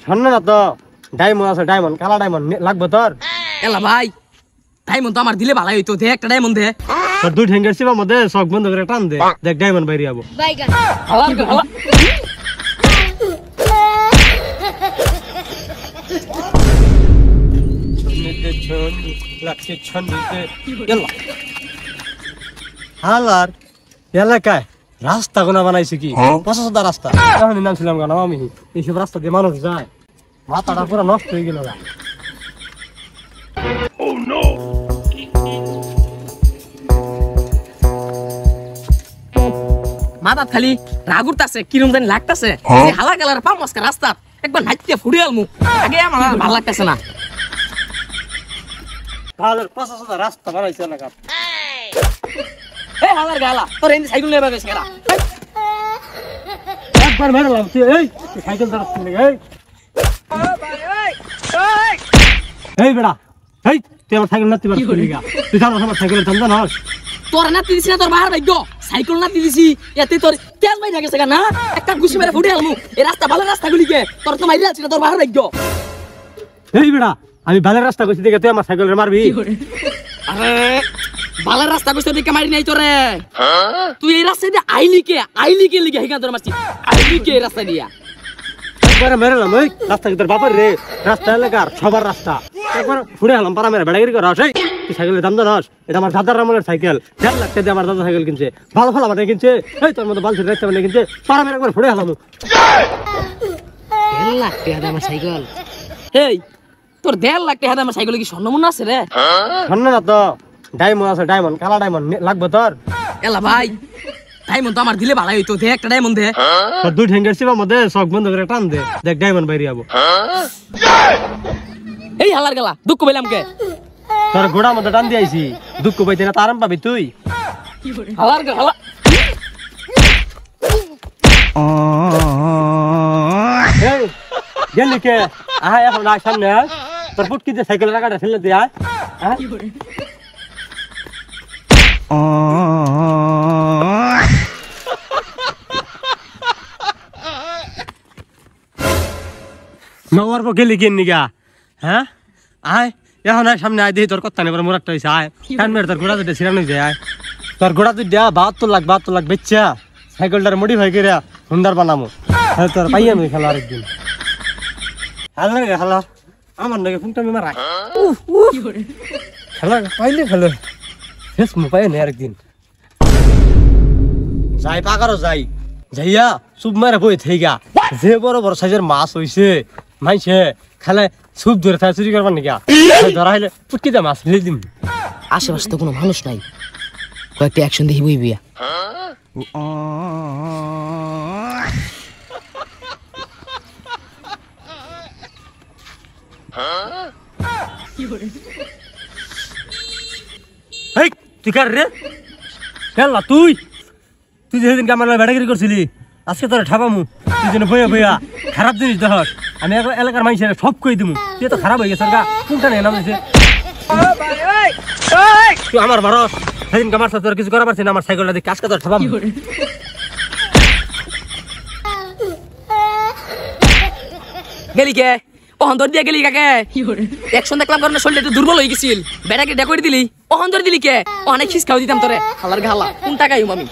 শোন না তো ডায়মন্ড আছে, ডায়মন্ড কালা ডায়মন্ড লাগবে তোর। এলা ভাই ডায়মন্ড তো আমার দিলে ভালো হইতো, দে একটা ডায়মন্ড দে। তোর দুই ঠেঙ্গের সিবা মধ্যে চোখ বন্ধ করে টান দে, দেখ ডায়মন্ড বাইরে যাবো। হালার এলাকায় রাস্তা গোনা বানাইছে কি পছন্দ রাস্তা, এখন নাম ছিলাম কেন আমি। এইসব রাস্তা দিয়ে মানুষ যায়, মাথাটা পুরো নষ্ট হয়ে গেল। মাথাত খালি রাগ উঠতাছে, কিরম জানি লাগতাছে। হালা কালার পাম আজকে রাস্তা একবার নাইতে ফুড়ে আলমু, আগে আমার ভালো লাগতেছে না। হালার পছন্দ রাস্তা বানাইছে এলাকা। এই হালার গালা তোর এনে সাইকেল নিয়ে বেশ গেরা একবার মেরে লাগছে। এই সাইকেল চালাচ্ছিস নাকি? এই বেড়া, এই তুই আমার সাইকেল নাতি পারছিস না? তুই জানো আমার সাইকেলের দাম জানোস? তোর নাতি দিছি না, তোর বাহার ভাগ্য সাইকেল নাতি দিছি, এতে তোর তেল বাইরে গেছে না, একটা গুছি মেরে ফুটে আলমু। এই রাস্তা ভালো রাস্তাগুলিকে তোর তো মাইরে আছিস না, তোর বাহার ভাগ্য। এই বেড়া, আমি ভালো রাস্তা কইছি দেখে তুই আমার সাইকেলের মারবি? আরে ভালো রাস্তা কইছ দেখে মারি নাই তোরে, তুই এই রাস্তা দিয়ে আইলিকে লিগে হেগা তোর মারছি, আইলিকে এই রাস্তা দিয়া একবার মেরেলাম। ওই রাস্তা কি তোর বাপের রে? রাস্তা এলাকার সবার রাস্তা, একবার ফুটে আলাম পারা মেরে বেড়াগিরি কর। এই তুই সাইকেলের দাম জানোস? এটা আমার দাদার আমলের সাইকেল, 1.5 লাখ টাকা দিয়ে আমার দাদা সাইকেল কিনছে, ভালো ভালো মানে কিনছে। এই তোর মতো বালছির রাস্তা মানে কিনছে, পারা মেরে একবার ফুটে আলাম। 1.5 লাখ টাকা দিয়ে আমার সাইকেল? এই তোর 1.5 লাখ টাকা দিয়ে আমার সাইকেলে কি স্বর্ণ মুন্না আছে রে? শোন না তো ডায়মন্ড আছে, ডায়মন্ড কালা ডায়মন্ড লাগবে তোর। এলা ভাই ডায়মন্ড তো আমার দিলে ভালো হইতো, দে একটা ডায়মন্ড দে। তোর দুই ঠেঙ্গের সিবা মধ্যে চোখ বন্ধ করে টান দে, দেখ ডায়মন্ড বাইরে যাবো। এই হালার গেলা দুঃখ পেলাম কে? তোর ঘোড়ার মধ্যে টান দিয়েছি, দুঃখ পাইতে না তো আরাম পাবি তুই। হালার গেলা হালা এই গেলি কে? আয় এখন আয় সামনে আয়, তোর ফুটকি দিয়ে সাইকেল রাখাটা ফেলে দিয়ে আয়। নওয়ার পর গেলি কেন নিগা? হ্যাঁ আয় এখন আয় সামনে আয়, দেখি তোর কথা নেই মোর একটা হয়েছে। আয় কান মেরে তোর ঘোড়া দুইটা ছিড়ানো যায়। আয় তোর ঘোড়া দুইটা 72 লাখ বেচা সাইকেলটার মডিফাই করে সুন্দর বানামো। হ্যাঁ তোর পাই আমি খেলা আরেকদিন। খেলা খেলা আমার নাকি ফোনটা আমি মারা খেলা পাইলে খেলো, শেষ পাই না আরেকদিন। যাই পাকারও যাই যাইয়া চুপ মারে বই থেগা, যে বড় বড় সাইজের মাছ হইছে মাইছে খালে চুপ ধরে থাকে চুরি করবার নাকি? ধরা হইলে পুটকিতে মাছ ফেলে দিম। আশেপাশে তো কোনো মানুষ নাই, কয়েকটা অ্যাকশন দেখি বই বিয়া। এই তুই কার রে? খেলা তুই তুই যেদিনকে আমার বেড়াগিরি করছিলি, আজকে তোর ঠাপামু। তুই যেন বইয়া বইয়া খারাপ জিনিস দেখ, আমি এলাকার মানুষের সব কই দিমু। তুই তো খারাপ হয়ে গেছে, কোনটা নেই নাম দিছে তুই আমার ভারত। সেদিনকে আমার সাথে তোর কিছু করা পারছি না, আমার সাইকেলটা দিয়ে কাজ তোর ঠাপামু। গেলি কে? অহন্তর দিয়ে গেলি কাকে? অ্যাকশন দেখলাম কারণে শরীরটা একটু দুর্বল হয়ে গেছিল, বেড়াকে ডেকোরে দিলি। অহন্তর দিলি কে? অনেক খিস খাওয়া দিতাম তোরে। হালার গালা কোন টাকাই আমি